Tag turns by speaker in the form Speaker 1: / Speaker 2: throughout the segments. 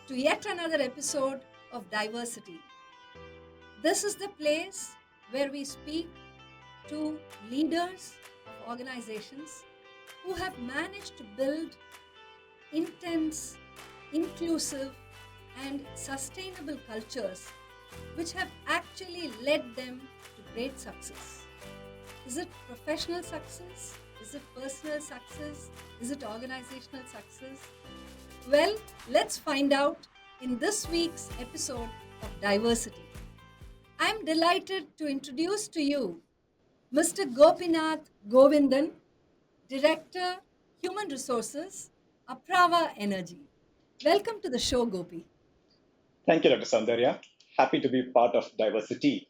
Speaker 1: to yet another episode of Diversity. This is the place where we speak to leaders of organizations who have managed to build intense, inclusive, and sustainable cultures which have actually led them to great success. Is it professional success? Is it personal success? Is it organizational success? Well, let's find out in this week's episode of Diversity. I'm delighted to introduce to you Mr. Gopinath Govindan, Director, Human Resources, Apraava Energy. Welcome to the show, Gopi.
Speaker 2: Thank you, Dr. Saundarya. Happy to be part of diversity.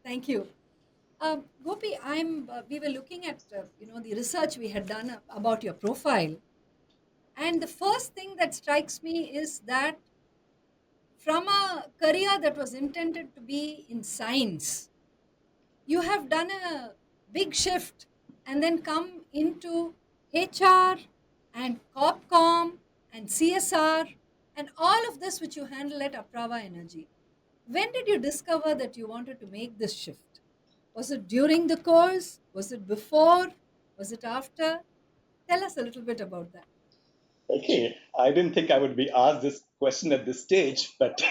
Speaker 1: Thank you. Gopi, we were looking at the research we had done about your profile, and the first thing that strikes me is that from a career that was intended to be in science, you have done a big shift and then come into HR and CopCom and CSR and all of this which you handle at Apraava Energy. When did you discover that you wanted to make this shift? Was it during the course? Was it before? Was it after? Tell us a little bit about that.
Speaker 2: Okay, I didn't think I would be asked this question at this stage, but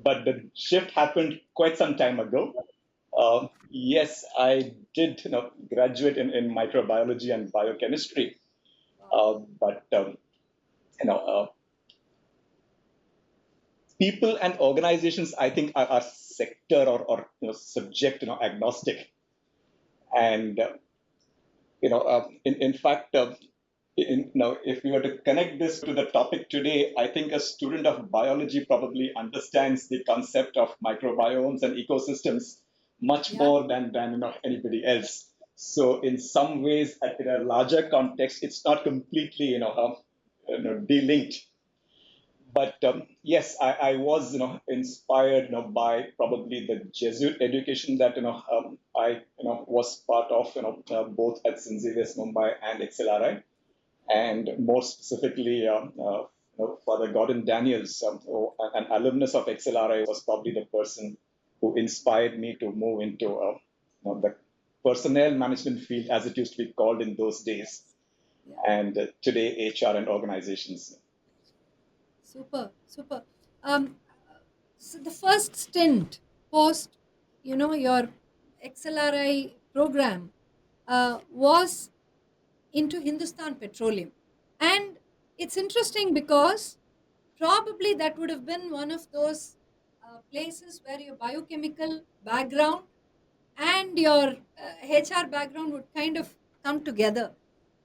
Speaker 2: but the shift happened quite some time ago. Yes, I did, graduate in microbiology and biochemistry,
Speaker 1: Wow.
Speaker 2: but you know, uh, people and organizations, I think, are sector or subject, agnostic, and in fact, now, if we were to connect this to the topic today, I think a student of biology probably understands the concept of microbiomes and ecosystems much
Speaker 1: Yeah.
Speaker 2: more than anybody else. So, in some ways, in a larger context, it's not completely delinked. But yes, I was inspired by probably the Jesuit education that I was part of both at St. Xavier's Mumbai and XLRI, and more specifically, Father Gordon Daniels, an alumnus of XLRI, was probably the person who inspired me to move into the personnel management field, as it used to be called in those days,
Speaker 1: Yeah.
Speaker 2: and today HR and organizations.
Speaker 1: Super, super. So the first stint post, your XLRI program was into Hindustan Petroleum. And it's interesting because probably that would have been one of those places where your biochemical background and your HR background would kind of come together.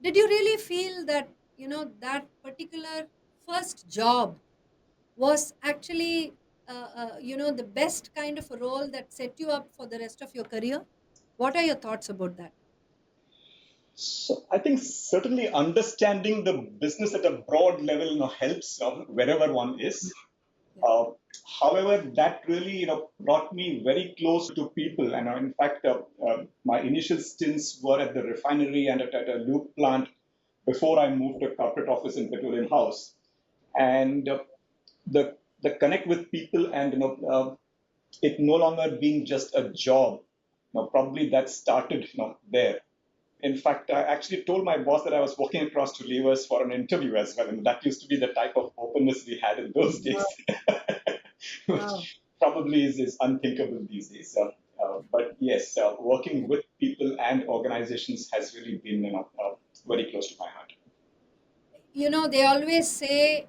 Speaker 1: Did you really feel that, that particular first job was actually, the best kind of a role that set you up for the rest of your career? What are your thoughts about that?
Speaker 2: So I think certainly understanding the business at a broad level helps wherever one is.
Speaker 1: Yeah.
Speaker 2: Uh, However, that really brought me very close to people, and in fact, my initial stints were at the refinery and at a lube plant before I moved to corporate office in Petroleum House, and the connect with people and it no longer being just a job. Probably that started there. In fact, I actually told my boss that I was walking across to levers for an interview as well, and that used to be the type of openness we had in those days,
Speaker 1: Wow. Wow.
Speaker 2: which probably is unthinkable these days. But yes, working with people and organizations has really been very close to my heart.
Speaker 1: They always say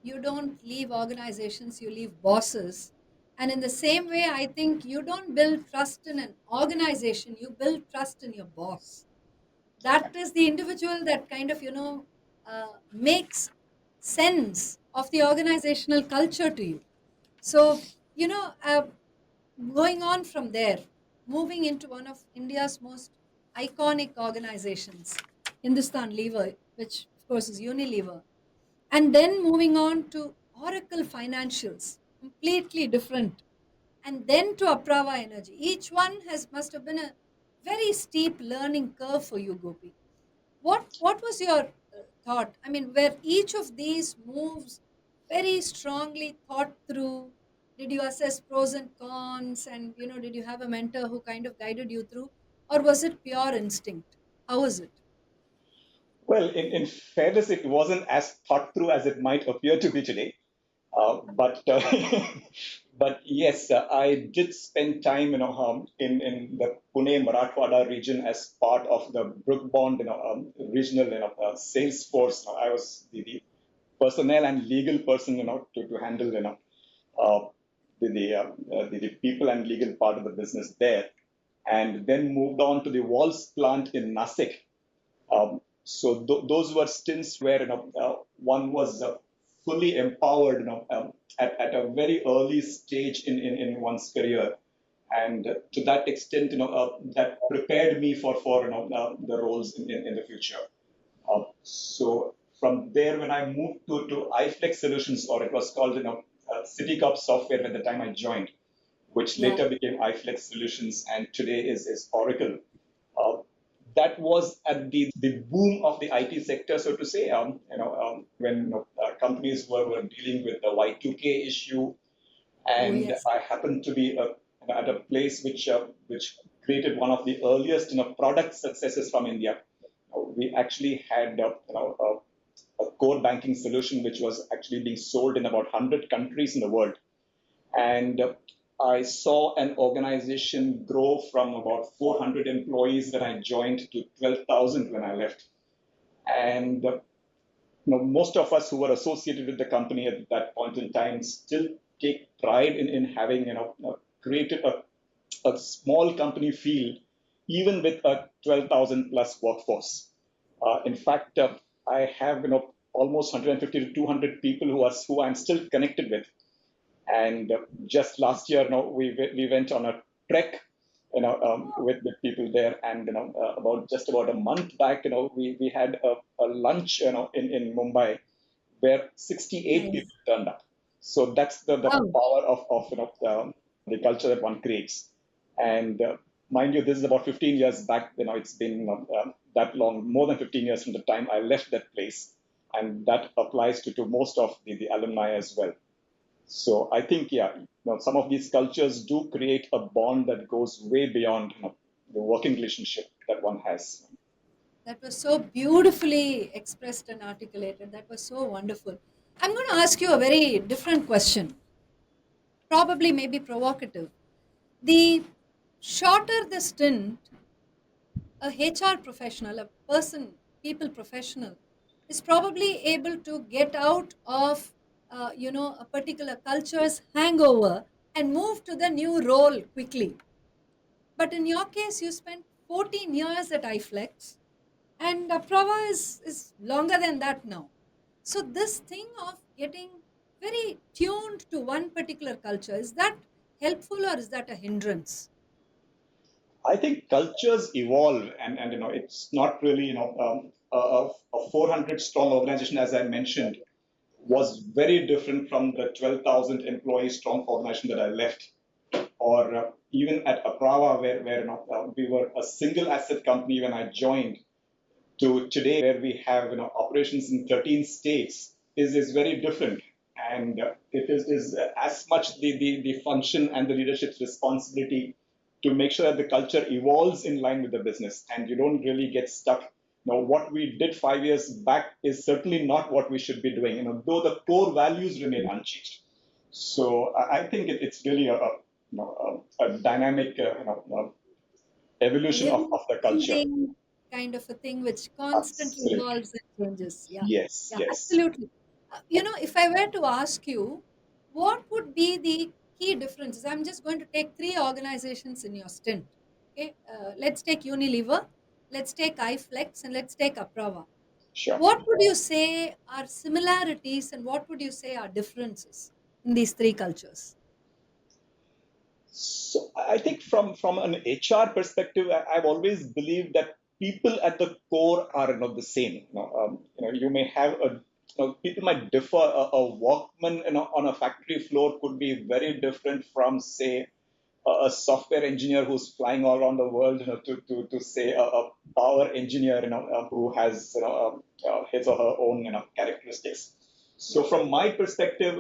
Speaker 1: you don't leave organizations, you leave bosses. And in the same way, I think you don't build trust in an organization, you build trust in your boss. That is the individual that kind of, makes sense of the organizational culture to you. So, going on from there, moving into one of India's most iconic organizations, Hindustan Lever, which of course is Unilever, and then moving on to Oracle Financials, completely different, and then to Apraava Energy. Each one has must have been a very steep learning curve for you, Gopi. What was your thought? I mean, where each of these moves very strongly thought through? Did you assess pros and cons, and did you have a mentor who kind of guided you through, or was it pure instinct? How was it?
Speaker 2: Well, in fairness, it wasn't as thought through as it might appear to be today. But but yes, I did spend time, in the Pune Marathwada region as part of the Brook Bond, regional, sales force. I was the personnel and legal person, to handle, uh, the people and legal part of the business there, and then moved on to the Walls plant in Nasik. So those were stints where one was fully empowered, at a very early stage in one's career, and to that extent, that prepared me for the roles in the future. So from there, when I moved to iFlex Solutions, or it was called CityCop Software at the time I joined, which
Speaker 1: Yeah.
Speaker 2: later became iFlex Solutions, and today is Oracle. Uh, that was at the boom of the IT sector, so to say. When companies were dealing with the Y2K issue,
Speaker 1: Oh,
Speaker 2: and
Speaker 1: yes.
Speaker 2: I happened to be at a place which created one of the earliest product successes from India. We actually had a core banking solution which was actually being sold in about 100 countries in the world. And I saw an organization grow from about 400 employees when I joined to 12,000 when I left. And most of us who were associated with the company at that point in time still take pride in having created a small company feel, even with a 12,000 plus workforce. In fact, I have almost 150 to 200 people who I'm still connected with. And just last year, we went on a trek, with people there, and about a month back, we had a lunch, in Mumbai, where 68
Speaker 1: Nice.
Speaker 2: people turned up. So that's the
Speaker 1: Wow.
Speaker 2: power of the culture that one creates. And mind you, this is about 15 years back. It's been that long, more than 15 years from the time I left that place, and that applies to most of the alumni as well. So I think, yeah, some of these cultures do create a bond that goes way beyond the working relationship that one has.
Speaker 1: That was so beautifully expressed and articulated. That was so wonderful. I'm going to ask you a very different question, probably maybe provocative. The shorter the stint, a HR professional, a person, people professional, is probably able to get out of, a particular culture's hangover and move to the new role quickly. But in your case, you spent 14 years at iFlex, and Apraava is longer than that now. So this thing of getting very tuned to one particular culture, is that helpful or is that a hindrance?
Speaker 2: I think cultures evolve, and it's not really a 400 strong organization, as I mentioned, was very different from the 12,000 employee strong organization that I left, or even at Apraava, where we were a single asset company when I joined, to today where we have operations in 13 states is very different. And it is as much the function and the leadership's responsibility to make sure that the culture evolves in line with the business, and you don't really get stuck. What we did 5 years back is certainly not what we should be doing, though the core values remain unchanged. So I think it's really a dynamic
Speaker 1: A
Speaker 2: evolution of
Speaker 1: living,
Speaker 2: the culture.
Speaker 1: breathing kind of a thing which constantly
Speaker 2: Absolutely.
Speaker 1: evolves and changes. Yeah,
Speaker 2: Yes,
Speaker 1: yeah,
Speaker 2: yes,
Speaker 1: absolutely. If I were to ask you, what would be the key differences? I'm just going to take three organizations in your stint. Okay, let's take Unilever, let's take iFlex, and let's take Apraava.
Speaker 2: sure.
Speaker 1: What would you say are similarities and what would you say are differences in these three cultures?
Speaker 2: So I think from an HR perspective, I've always believed that people at the core are not the same. You may have people might differ. A workman on a factory floor could be very different from, say, a software engineer who's flying all around the world, to say a power engineer, who has his or her own characteristics. So
Speaker 1: Yeah.
Speaker 2: from my perspective,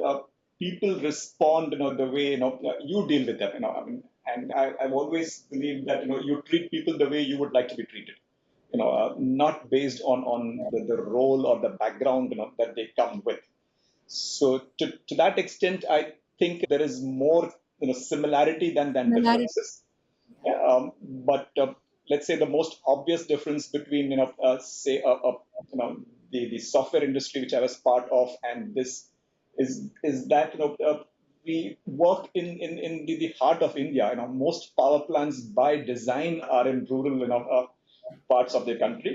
Speaker 2: people respond, the way you deal with them. I mean, and I've always believed that you treat people the way you would like to be treated.
Speaker 1: Yeah.
Speaker 2: Not based on the role or the background that they come with. So to that extent, I think there is more similarity than
Speaker 1: Similarity.
Speaker 2: differences.
Speaker 1: Yeah.
Speaker 2: Yeah, but let's say the most obvious difference between say the software industry which I was part of and this is that we work in the heart of India. Most power plants by design are in rural parts of the country,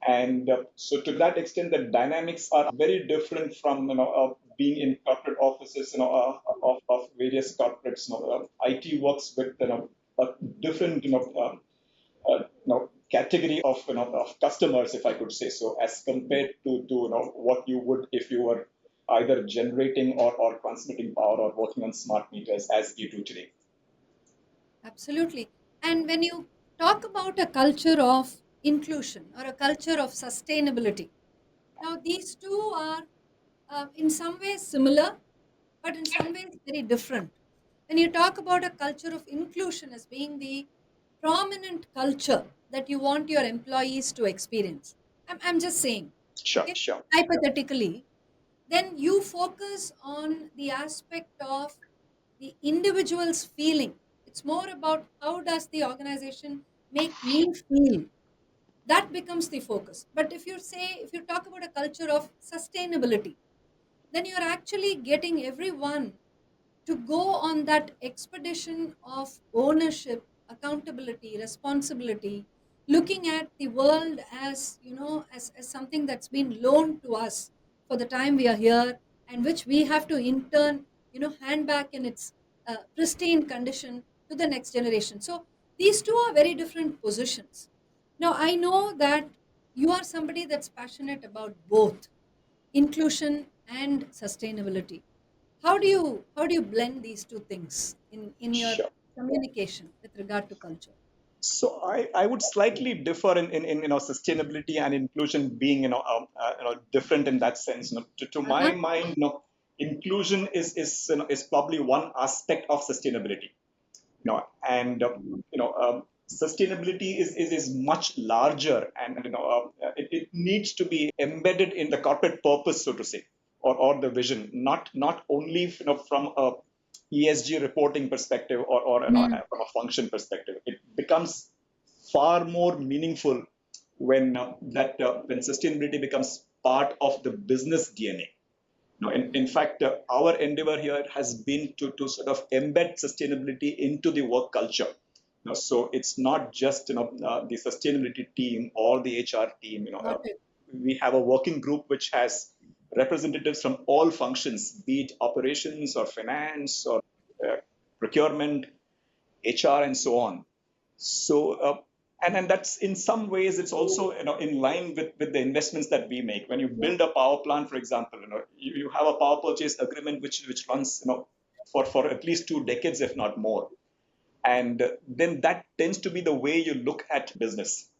Speaker 2: and so to that extent the dynamics are very different from being in corporate offices of various corporates. IT works with a different category of of customers, if I could say so, as compared to what you would if you were either generating or transmitting power or working on smart meters as you do today.
Speaker 1: Absolutely. And when you talk about a culture of inclusion or a culture of sustainability, now these two are in some ways similar, but in some ways very different. When you talk about a culture of inclusion as being the prominent culture that you want your employees to experience, I'm just saying,
Speaker 2: Sure,
Speaker 1: okay,
Speaker 2: sure,
Speaker 1: hypothetically, then you focus on the aspect of the individual's feeling. It's more about how does the organization make me feel. That becomes the focus. But if you talk about a culture of sustainability, then you're actually getting everyone to go on that expedition of ownership, accountability, responsibility, looking at the world as, as something that's been loaned to us for the time we are here, and which we have to in turn, hand back in its pristine condition to the next generation. So these two are very different positions. Now, I know that you are somebody that's passionate about both inclusion and sustainability. How do you blend these two things in your
Speaker 2: sure.
Speaker 1: communication with regard to culture?
Speaker 2: So I would slightly differ in sustainability and inclusion being different in that sense. To my
Speaker 1: Uh-huh.
Speaker 2: mind, inclusion is probably one aspect of sustainability. And sustainability is much larger, and it needs to be embedded in the corporate purpose, so to say, or the vision, not only from a ESG reporting perspective or
Speaker 1: Mm.
Speaker 2: from a function perspective. It becomes far more meaningful when sustainability becomes part of the business DNA. No, in fact, our endeavor here has been to sort of embed sustainability into the work culture. So it's not just the sustainability team or the HR team.
Speaker 1: Got it.
Speaker 2: We have a working group which has representatives from all functions, be it operations or finance or uh, procurement, HR, and so on. So, and that's in some ways it's also in line with the investments that we make. When you
Speaker 1: Yeah.
Speaker 2: build a power plant, for example, you have a power purchase agreement which runs for at least 2 decades, if not more. And then that tends to be the way you look at business.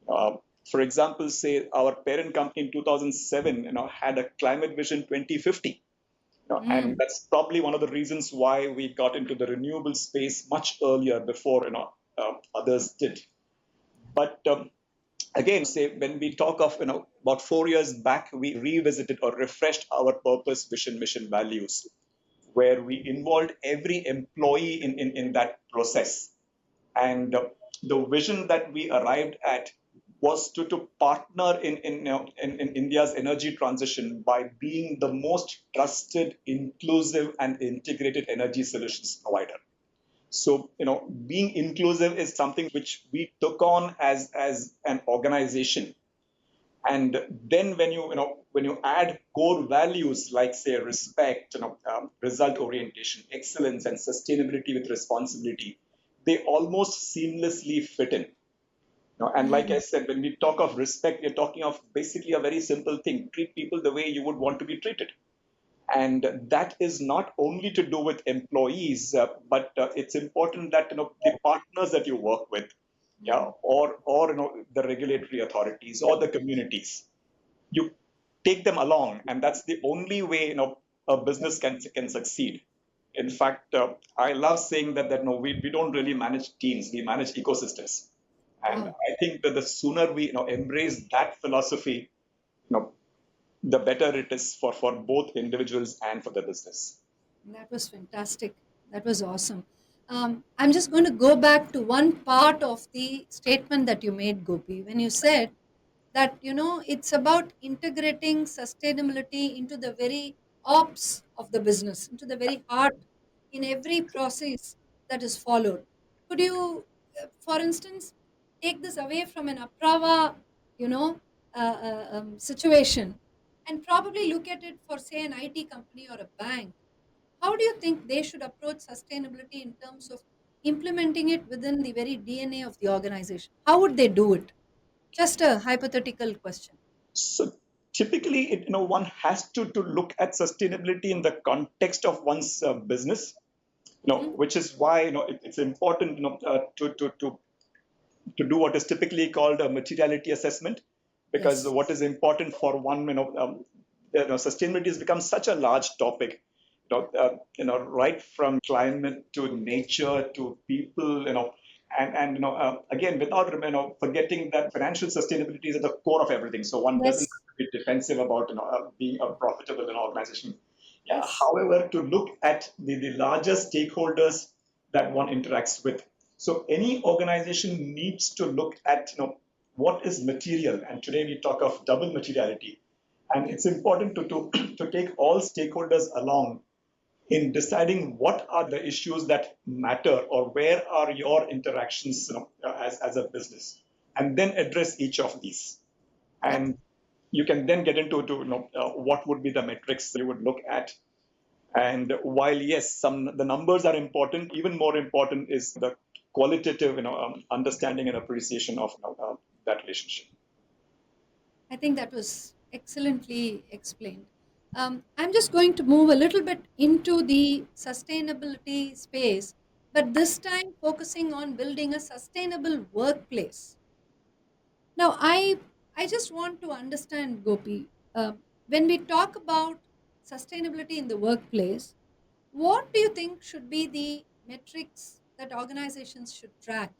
Speaker 2: Uh, for example, say our parent company in 2007, had a climate vision 2050. And
Speaker 1: Mm.
Speaker 2: that's probably one of the reasons why we got into the renewable space much earlier before others did. But again, say when we talk of about 4 years back, we revisited or refreshed our purpose, vision, mission, values, where we involved every employee in that process. And the vision that we arrived at was to partner in India's energy transition by being the most trusted, inclusive, and integrated energy solutions provider. So, being inclusive is something which we took on as an organization. And then when you add core values like say respect, result orientation, excellence, and sustainability with responsibility, they almost seamlessly fit in. And like I
Speaker 1: Mm.
Speaker 2: said, when we talk of respect, we're talking of basically a very simple thing: treat people the way you would want to be treated. And that is not only to do with employees, but it's important that the partners that you work with, yeah,
Speaker 1: Mm.
Speaker 2: or the regulatory authorities or the communities, you take them along, and that's the only way a business can succeed. In fact, I love saying that no, we don't really manage teams, we manage ecosystems. And
Speaker 1: Wow.
Speaker 2: I think that the sooner we embrace that philosophy, you know, the better it is for both individuals and for the business.
Speaker 1: That was fantastic. That was awesome. I'm just going to go back to one part of the statement that you made, Gopi, when you said that, it's about integrating sustainability into the very ops of the business, into the very heart in every process that is followed. Could you, for instance, take this away from an Apraava, situation, and probably look at it for, say, an IT company or a bank? How do you think they should approach sustainability in terms of implementing it within the very DNA of the organization? How would they do it? Just a hypothetical question.
Speaker 2: So typically, one has to look at sustainability in the context of one's business,
Speaker 1: Mhm.
Speaker 2: which is why it's important to do what is typically called a materiality assessment, because
Speaker 1: Yes.
Speaker 2: what is important for one, sustainability has become such a large topic,
Speaker 1: Yeah.
Speaker 2: right from climate to nature to people, and again, without forgetting that financial sustainability is at the core of everything. So one doesn't
Speaker 1: Yes.
Speaker 2: have to be defensive about being a profitable organization. Yeah.
Speaker 1: Yes.
Speaker 2: However, to look at the larger stakeholders that one interacts with. So any organization needs to look at what is material, and today we talk of double materiality, and it's important to take all stakeholders along in deciding what are the issues that matter or where are your interactions as a business, and then address each of these.
Speaker 1: Yep.
Speaker 2: And you can then get into what would be the metrics you would look at. And while yes, some the numbers are important, even more important is the qualitative understanding and appreciation of that relationship.
Speaker 1: I think that was excellently explained. I'm just going to move a little bit into the sustainability space, but this time focusing on building a sustainable workplace. Now, I just want to understand, Gopi, when we talk about sustainability in the workplace, what do you think should be the metrics that organizations should track?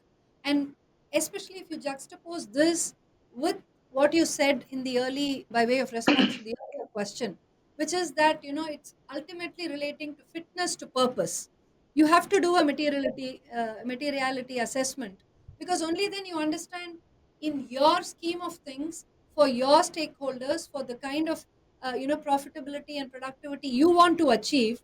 Speaker 1: And especially if you juxtapose this with what you said in the early, by way of response to the earlier question, which is that, it's ultimately relating to fitness to purpose. You have to do a materiality assessment, because only then you understand, in your scheme of things, for your stakeholders, for the kind of profitability and productivity you want to achieve,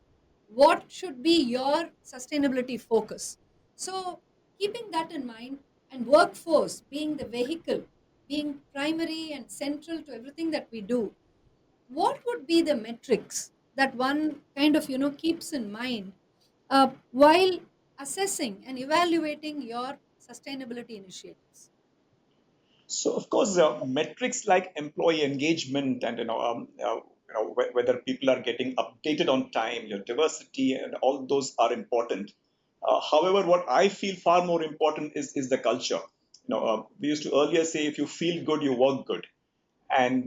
Speaker 1: what should be your sustainability focus. So keeping that in mind, and workforce being the vehicle, being primary and central to everything that we do, what would be the metrics that one kind of keeps in mind while assessing and evaluating your sustainability initiatives?
Speaker 2: So of course, metrics like employee engagement and whether people are getting updated on time, your diversity, and all those are important. However, what I feel far more important is the culture. We used to earlier say, if you feel good, you work good, and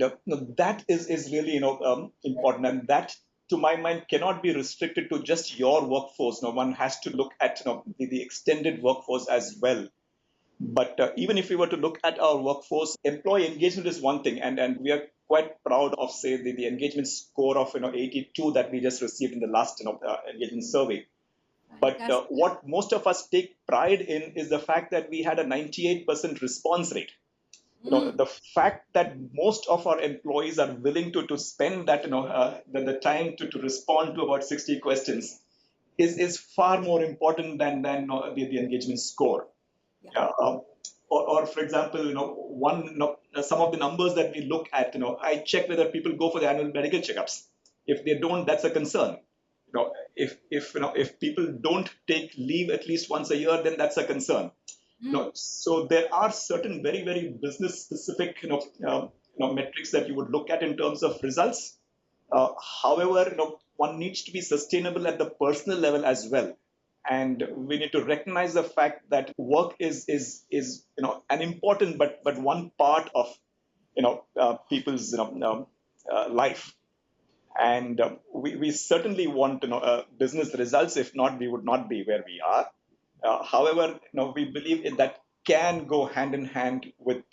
Speaker 2: that is really important, and that, to my mind, cannot be restricted to just your workforce. No, one has to look at the extended workforce as well. But even if we were to look at our workforce, employee engagement is one thing, and we are quite proud of, say, the engagement score of 82 that we just received in the last engagement survey. But
Speaker 1: Fantastic.
Speaker 2: what most of us take pride in is the fact that we had a 98% response rate.
Speaker 1: Mm,
Speaker 2: The fact that most of our employees are willing to spend that the time to respond to about 60 questions is far more important than the engagement score.
Speaker 1: yeah.
Speaker 2: Yeah. Or for example, some of the numbers that we look at, I check whether people go for the annual medical checkups. If they don't, that's a concern. If people don't take leave at least once a year, then that's a concern.
Speaker 1: Mm,
Speaker 2: So there are certain very very business specific metrics that you would look at in terms of results. However, one needs to be sustainable at the personal level as well, and we need to recognize the fact that work is an important but one part of people's life. And we certainly want business results. If not, we would not be where we are. However, we believe that can go hand in hand with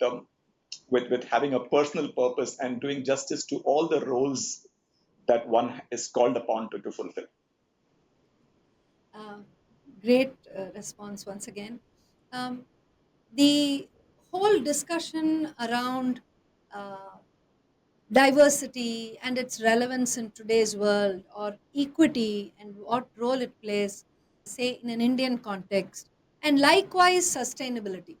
Speaker 2: having a personal purpose and doing justice to all the roles that one is called upon to fulfill.
Speaker 1: Uh, Great response once again. Um, the whole discussion around uh, diversity and its relevance in today's world, or equity and what role it plays, say, in an Indian context, and likewise sustainability,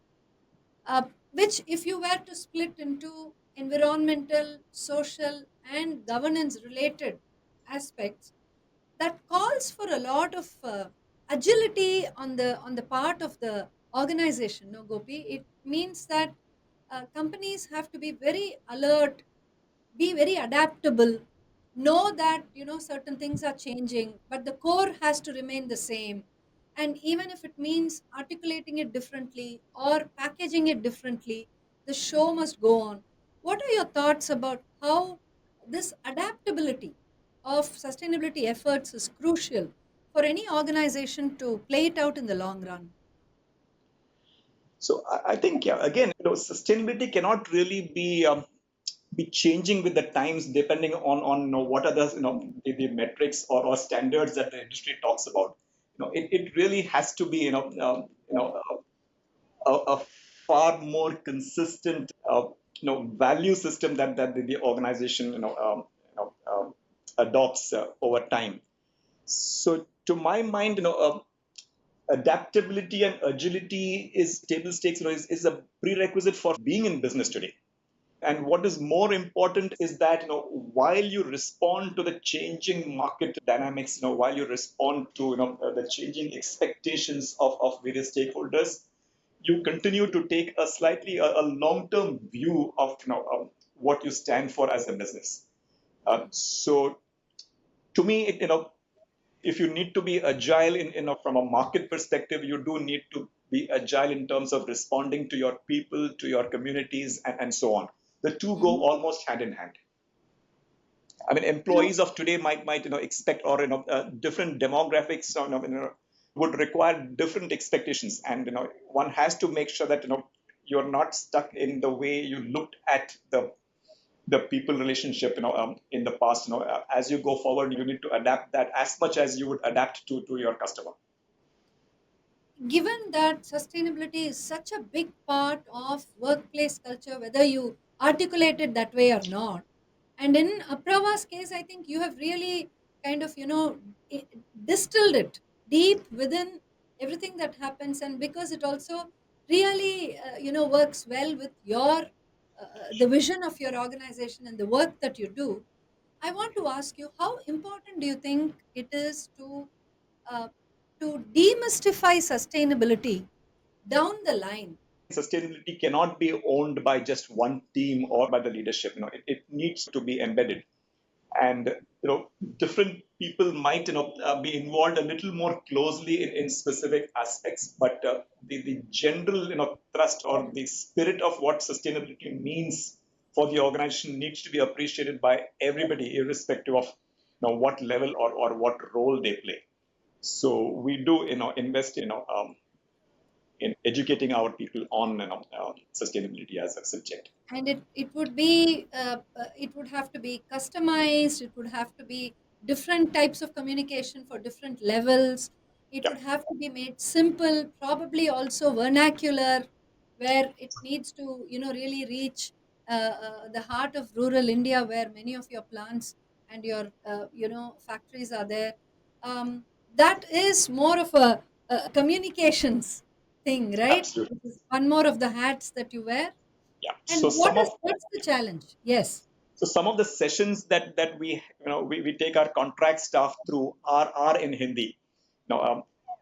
Speaker 1: which, if you were to split into environmental, social, and governance related aspects, that calls for a lot of agility on the part of the organization. No, Gopi, it means that companies have to be very alert, be very adaptable, know that certain things are changing, but the core has to remain the same. And even if it means articulating it differently or packaging it differently, the show must go on. What are your thoughts about how this adaptability of sustainability efforts is crucial for any organization to play it out in the long run?
Speaker 2: So I think, yeah, again, sustainability cannot really be changing with the times, depending on what are the metrics or standards that the industry talks about. It really has to be a far more consistent value system that the organization adopts over time. So to my mind, adaptability and agility is table stakes, is a prerequisite for being in business today. And what is more important is that while you respond to the changing market dynamics, while you respond to the changing expectations of various stakeholders, you continue to take a slightly a long-term view of what you stand for as a business. So to me, if you need to be agile from a market perspective, you do need to be agile in terms of responding to your people, to your communities, and so on. The two go
Speaker 1: Mhm.
Speaker 2: almost hand in hand. I mean,
Speaker 1: You know,
Speaker 2: employees of today might expect, or different demographics would require different expectations, and one has to make sure that you're not stuck in the way you looked at the people relationship in the past. As you go forward, you need to adapt that as much as you would adapt to your customer.
Speaker 1: given that sustainability is such a big part of workplace culture, whether you articulate it that way or not, and in Aprava's case, I think you have really kind of, i- distilled it deep within everything that happens, and because it also really, works well with your the vision of your organization and the work that you do. I want to ask you, how important do you think it is uh, to demystify sustainability down the line?
Speaker 2: Sustainability cannot be owned by just one team or by the leadership. It needs to be embedded, and different people might be involved a little more closely in specific aspects, but the general thrust or the spirit of what sustainability means for the organization needs to be appreciated by everybody, irrespective of what level or what role they play. So we do invest in educating our people on sustainability as a subject.
Speaker 1: And it would be it would have to be customized, it would have to be different types of communication for different levels, it
Speaker 2: Yeah,
Speaker 1: would have to be made simple, probably also vernacular, where it needs to really reach the heart of rural India, where many of your plants and your factories are there. That is more of a communications thing, right?
Speaker 2: absolutely.
Speaker 1: This is one more of the hats that you wear.
Speaker 2: Yeah.
Speaker 1: And what's the challenge? Yes.
Speaker 2: So some of the sessions that we take our contract staff through are in Hindi.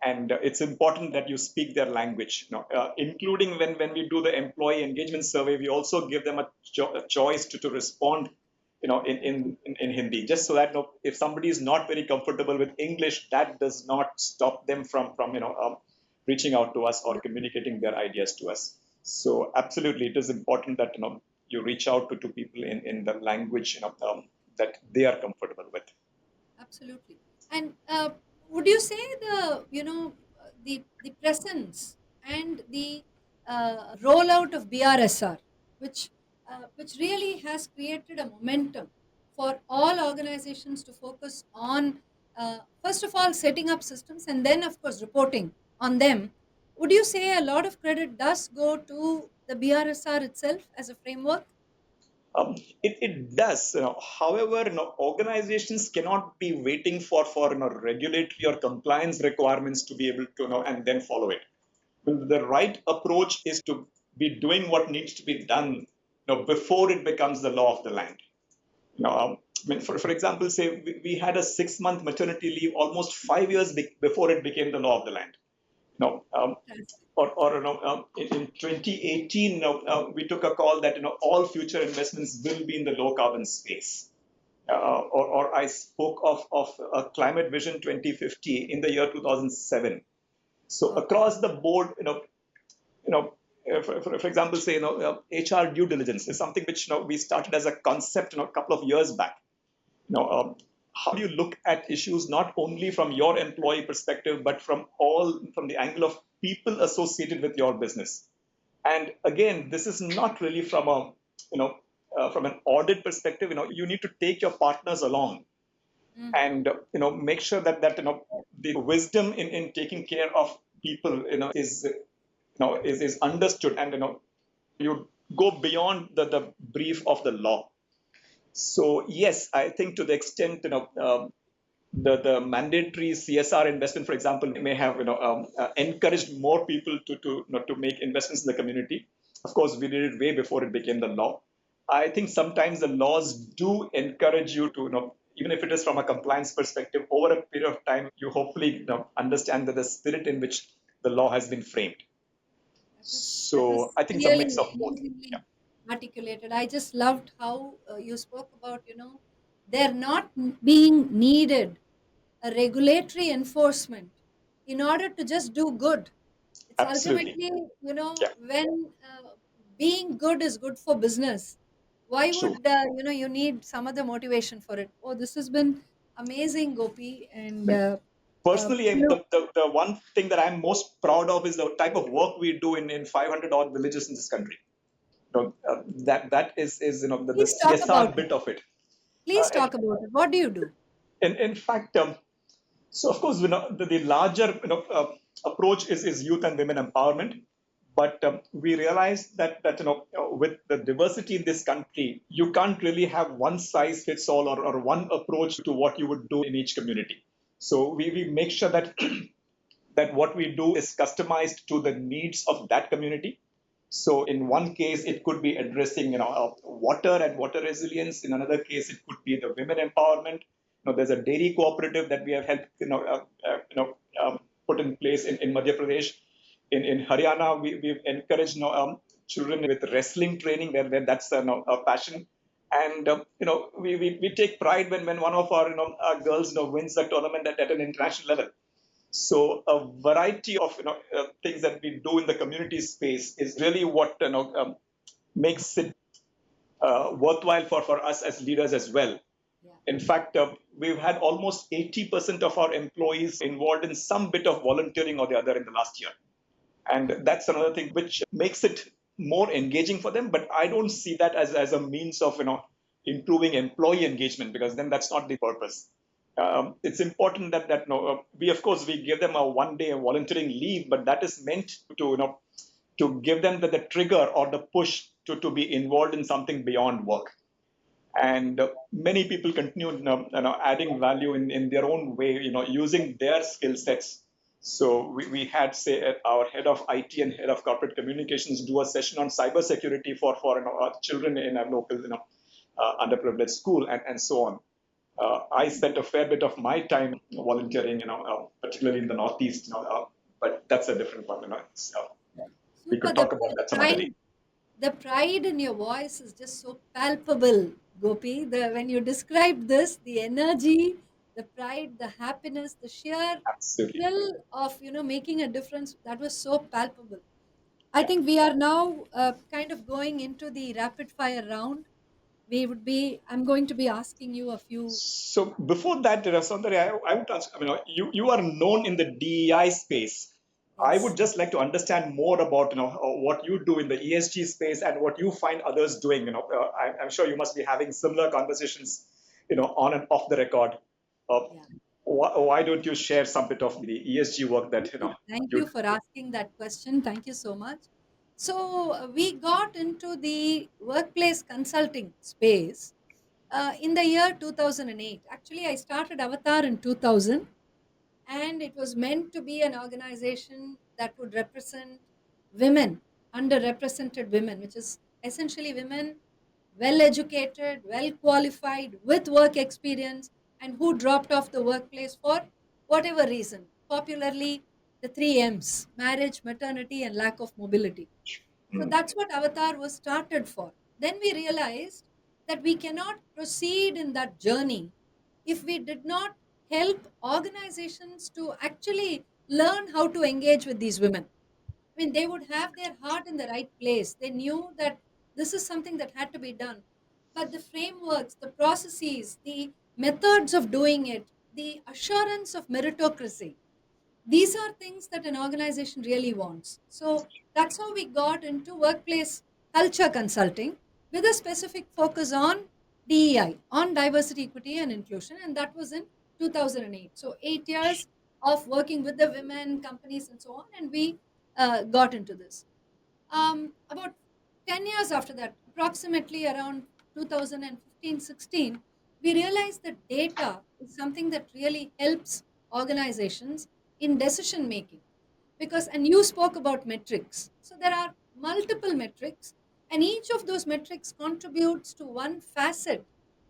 Speaker 2: And it's important that you speak their language. Including when we do the employee engagement survey, we also give them a choice to respond in Hindi, just so that if somebody is not very comfortable with English, that does not stop them from reaching out to us or communicating their ideas to us. So absolutely, it is important that you reach out to people in the language that they are comfortable with.
Speaker 1: Absolutely. And would you say the presence and the rollout of BRSR, which really has created a momentum for all organizations to focus on first of all setting up systems and then of course reporting on them. Would you say a lot of credit does go to the BRSR itself as a framework?
Speaker 2: Um, it does. However, organizations cannot be waiting for regulatory or compliance requirements to be able to and then follow it. Well, the right approach is to be doing what needs to be done before it becomes the law of the land. I mean, for example, say we had a 6 month maternity leave almost 5 years before it became the law of the land. No,
Speaker 1: Fantastic.
Speaker 2: or in 2018, we took a call that all future investments will be in the low carbon space. Or I spoke of a climate vision 2050 in the year 2007. So
Speaker 1: Wow.
Speaker 2: across the board, you know, for example, say HR due diligence is something which we started as a concept a couple of years back. How do you look at issues not only from your employee perspective, but from the angle of people associated with your business? And again, this is not really from a you know from an audit perspective. You need to take your partners along
Speaker 1: Mhm.
Speaker 2: and make sure that the wisdom in taking care of people is understood, and you go beyond the brief of the law. So yes, I think to the extent the mandatory CSR investment, for example, may have encouraged more people to make investments in the community. Of course, we did it way before it became the law. I think sometimes the laws do encourage you to even if it is from a compliance perspective, over a period of time, you hopefully understand that the spirit in which the law has been framed.
Speaker 1: That
Speaker 2: So
Speaker 1: was
Speaker 2: I think it's a
Speaker 1: really
Speaker 2: mix of both. Yeah,
Speaker 1: amazingly articulated. I just loved how you spoke about, there not being needed a regulatory enforcement in order to just do good. It's
Speaker 2: absolutely.
Speaker 1: ultimately,
Speaker 2: Yeah,
Speaker 1: when being good is good for business, why
Speaker 2: true.
Speaker 1: would, you need some other motivation for it? Oh, this has been amazing, Gopi. And,
Speaker 2: Personally,
Speaker 1: you know,
Speaker 2: the one thing that I'm most proud of is the type of work we do in 500 odd villages in this country. That is the
Speaker 1: please talk about
Speaker 2: CSR
Speaker 1: it.
Speaker 2: bit of it.
Speaker 1: Please
Speaker 2: And
Speaker 1: talk about it. What do you do?
Speaker 2: in fact, so of course, the larger approach is youth and women empowerment. But we realize that with the diversity in this country, you can't really have one size fits all, or one approach to what you would do in each community. So we make sure that that what we do is customized to the needs of that community. So in one case, it could be addressing water and water resilience. In another case, it could be the women empowerment. There's a dairy cooperative that we have helped put in place in Madhya Pradesh. In Haryana, we've encouraged children with wrestling training, where that's a passion. And we take pride when one of our girls wins a tournament at an international level. So a variety of things that we do in the community space is really what makes it worthwhile for us as leaders as well.
Speaker 1: Yeah.
Speaker 2: In fact, we've had almost 80% of our employees involved in some bit of volunteering or the other in the last year. And that's another thing which makes it more engaging for them. But I don't see that as a means of improving employee engagement, because then that's not the purpose. It's important that we of course we give them a 1 day volunteering leave, but that is meant to to give them the trigger or the push to be involved in something beyond work. And many people continue adding value in their own way, using their skill sets. So we had, say, our head of IT and head of corporate communications do a session on cybersecurity for our children in a local underprivileged school, and so on. I spent a fair bit of my time volunteering, particularly in the Northeast, but that's a different one. So we
Speaker 1: Super.
Speaker 2: could
Speaker 1: The,
Speaker 2: talk about
Speaker 1: the
Speaker 2: that some other day.
Speaker 1: pride, the pride in your voice is just so palpable, Gopi. When you describe this, the energy, the pride, the happiness, the sheer
Speaker 2: Absolutely.
Speaker 1: thrill of making a difference, that was so palpable. I think we are now kind of going into the rapid fire round. I'm going to be asking you a few.
Speaker 2: So before that, Saundarya, I would ask, you are known in the DEI space. I would
Speaker 1: Yes.
Speaker 2: just like to understand more about, what you do in the ESG space and what you find others doing. I'm sure you must be having similar conversations, on and off the record. Uh,
Speaker 1: Yeah.
Speaker 2: why don't you share some bit of the ESG work that,
Speaker 1: Thank
Speaker 2: you
Speaker 1: you for asking that question. Thank you so much. So, we got into the workplace consulting space in the year 2008. Actually, I started Avatar in 2000, and it was meant to be an organization that would represent women, underrepresented women, which is essentially women well educated, well qualified, with work experience, and who dropped off the workplace for whatever reason. Popularly, the three M's: marriage, maternity, and lack of mobility. So
Speaker 2: Hmm.
Speaker 1: that's what Avatar was started for. Then we realized that we cannot proceed in that journey if we did not help organizations to actually learn how to engage with these women. I mean, they would have their heart in the right place. They knew that this is something that had to be done. But the frameworks, the processes, the methods of doing it, the assurance of meritocracy, these are things that an organization really wants. So that's how we got into workplace culture consulting with a specific focus on DEI, on diversity, equity, and inclusion. And that was in 2008. So 8 years of working with the women, companies, and so on. And we got into this. About 10 years after that, approximately around 2015-16, we realized that data is something that really helps organizations in decision making. Because, and you spoke about metrics. So there are multiple metrics, and each of those metrics contributes to one facet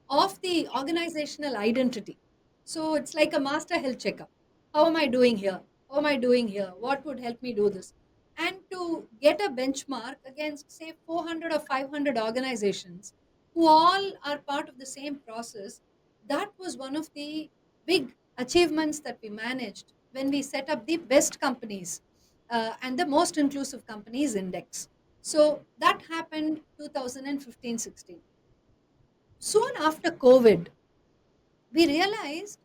Speaker 1: of the organizational identity. So it's like a master health checkup. How am I doing here? How am I doing here? What would help me do this? And to get a benchmark against, say, 400 or 500 organizations who all are part of the same process, that was one of the big achievements that we managed when we set up the best companies and the most inclusive companies index. So that happened 2015-16. Soon after COVID, we realized,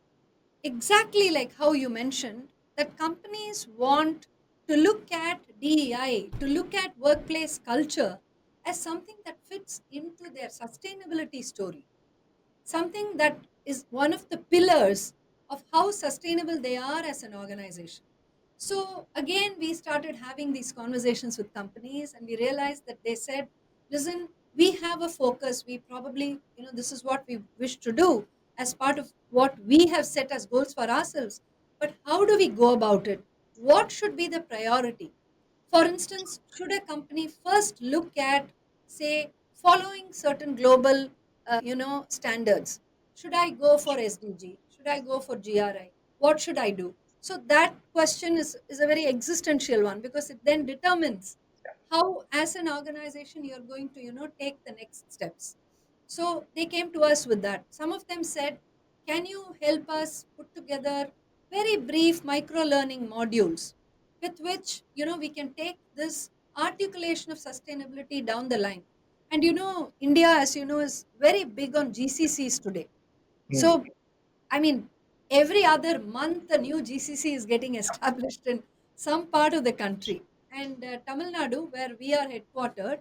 Speaker 1: exactly like how you mentioned, that companies want to look at DEI, to look at workplace culture as something that fits into their sustainability story, something that is one of the pillars of how sustainable they are as an organization. So again, we started having these conversations with companies, and we realized that they said, listen, we have a focus. We probably, this is what we wish to do as part of what we have set as goals for ourselves. But how do we go about it? What should be the priority? For instance, should a company first look at, say, following certain global, standards? Should I go for SDG? Should I go for GRI? What should I do? So that question is a very existential one, because it then determines how, as an organization, you're going to, take the next steps. So they came to us with that. Some of them said, can you help us put together very brief micro learning modules with which, we can take this articulation of sustainability down the line? And India, as you know, is very big on GCCs today.
Speaker 2: Hmm.
Speaker 1: So, I mean, every other month a new GCC is getting established in some part of the country. And Tamil Nadu, where we are headquartered,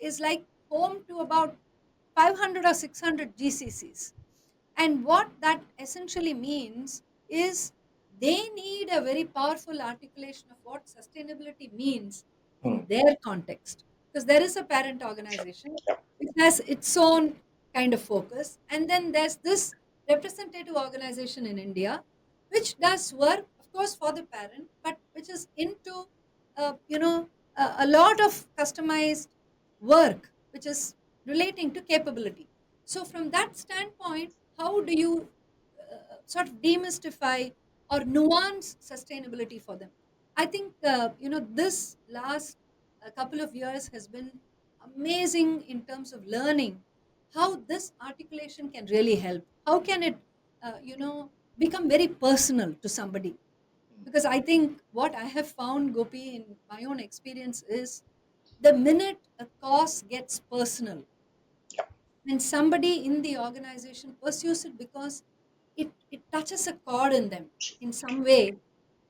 Speaker 1: is like home to about 500 or 600 GCCs. And what that essentially means is they need a very powerful articulation of what sustainability means
Speaker 2: Hmm.
Speaker 1: in their context. Because there is a parent organization
Speaker 2: Yeah.
Speaker 1: which has its own kind of focus. And then there's this representative organization in India which does work, of course, for the parent, but which is into, a lot of customized work which is relating to capability. So, from that standpoint, how do you sort of demystify or nuance sustainability for them? I think this last couple of years has been amazing in terms of learning how this articulation can really help. How can it, become very personal to somebody? Because I think what I have found, Gopi, in my own experience is the minute a cause gets personal
Speaker 2: Yeah,
Speaker 1: and somebody in the organization pursues it because it touches a chord in them in some way,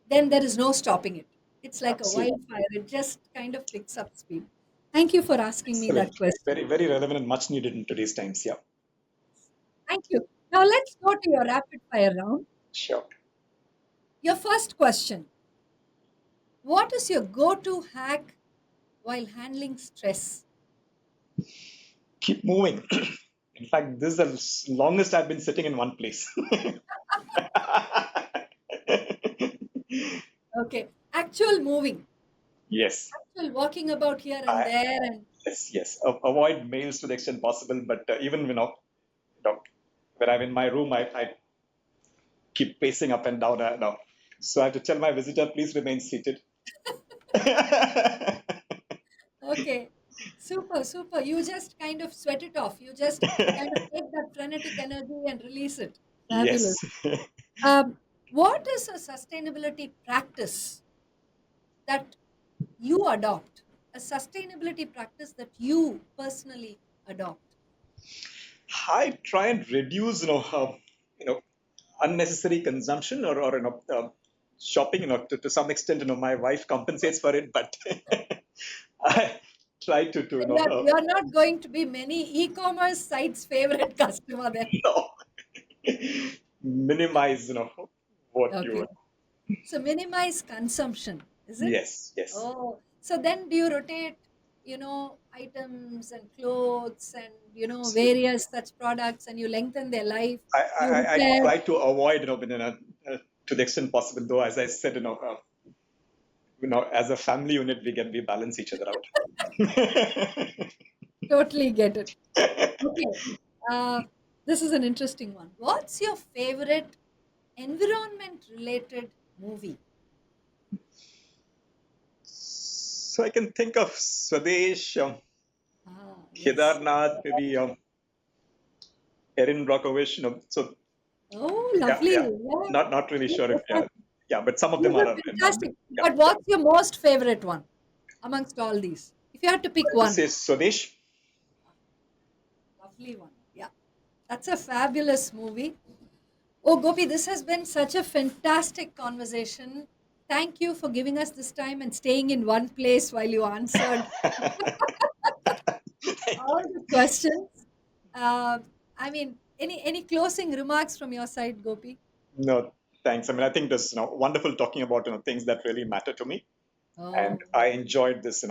Speaker 1: then there is no stopping it. It's like a
Speaker 2: absolutely.
Speaker 1: wildfire, it just kind of picks up speed. Thank you for asking me that
Speaker 2: Excellent.
Speaker 1: question.
Speaker 2: Very, very relevant and much needed in today's times. Yeah,
Speaker 1: Thank you. Now let's go to your rapid fire round.
Speaker 2: sure.
Speaker 1: Your first question: what is your go to hack while handling stress?
Speaker 2: Keep moving. In fact, this is the longest I've been sitting in one place.
Speaker 1: Okay, actual moving,
Speaker 2: Yes,
Speaker 1: actual walking about here and
Speaker 2: I,
Speaker 1: there, and
Speaker 2: yes, yes. Avoid mails to the extent possible, but even you know, when I'm in my room, I keep pacing up and down. No. So I have to tell my visitor, please remain seated.
Speaker 1: okay, super, super. You just kind of sweat it off. You just kind of take that frenetic energy and release it. Fabulous.
Speaker 2: Yes.
Speaker 1: What is a sustainability practice that you adopt? A sustainability practice that you personally adopt?
Speaker 2: I try and reduce, you know, unnecessary consumption or shopping. To some extent, my wife compensates for it, but I try to
Speaker 1: So you're not going to be many e-commerce sites' favorite customer then.
Speaker 2: no, minimize, what you.
Speaker 1: Okay. So minimize consumption, is it?
Speaker 2: Yes, yes.
Speaker 1: Oh, so then do you rotate, items and clothes and,
Speaker 2: Absolutely.
Speaker 1: various such products and you lengthen their life,
Speaker 2: I,
Speaker 1: you
Speaker 2: I
Speaker 1: repair.
Speaker 2: try to avoid, to the extent possible. Though, as I said, as a family unit, we balance each other out.
Speaker 1: Totally get it. Okay. Uh, this is an interesting one. What's your favorite environment related movie?
Speaker 2: So I can think of Swadesh,
Speaker 1: Ah, yes.
Speaker 2: Kedarnath, maybe Erin Brockovich. So
Speaker 1: Oh,
Speaker 2: yeah,
Speaker 1: lovely.
Speaker 2: yeah.
Speaker 1: Yeah.
Speaker 2: Not really
Speaker 1: You
Speaker 2: sure if
Speaker 1: were
Speaker 2: yeah, but some of
Speaker 1: you
Speaker 2: them
Speaker 1: were
Speaker 2: are
Speaker 1: fantastic.
Speaker 2: yeah,
Speaker 1: But
Speaker 2: yeah.
Speaker 1: what's your most favorite one amongst all these? If you had to pick
Speaker 2: This
Speaker 1: one.
Speaker 2: is Swadesh.
Speaker 1: Lovely one. Yeah. That's a fabulous movie. Oh, Gopi, this has been such a fantastic conversation. Thank you for giving us this time and staying in one place while you answered all the questions. Uh, I mean, any closing remarks from your side, Gopi?
Speaker 2: No, thanks. I mean, I think this, wonderful talking about, things that really matter to me, and
Speaker 1: Oh,
Speaker 2: I enjoyed this,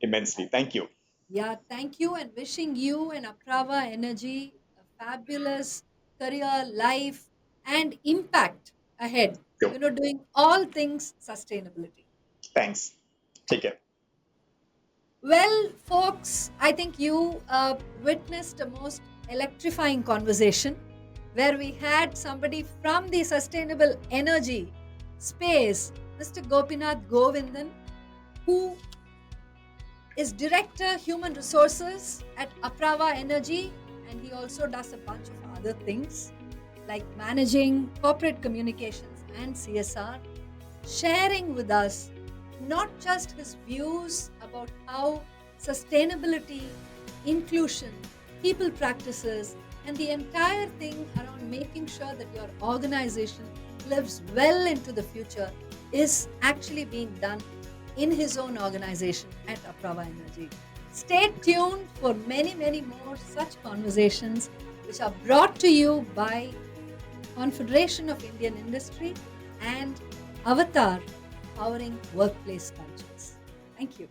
Speaker 2: immensely. Thank you.
Speaker 1: yeah. Thank you and wishing you and Apraava Energy a fabulous career, life, and impact ahead.
Speaker 2: So,
Speaker 1: Doing all things sustainability.
Speaker 2: thanks. Take care.
Speaker 1: Well, folks, I think you witnessed a most electrifying conversation where we had somebody from the sustainable energy space, Mr. Gopinath Govindan, who is Director Human Resources at Apraava Energy, and he also does a bunch of other things like managing corporate communications and CSR, sharing with us not just his views about how sustainability, inclusion, people practices, and the entire thing around making sure that your organization lives well into the future is actually being done in his own organization at Apraava Energy. Stay tuned for many, many more such conversations which are brought to you by Confederation of Indian Industry and Avatar, powering workplace cultures. Thank you.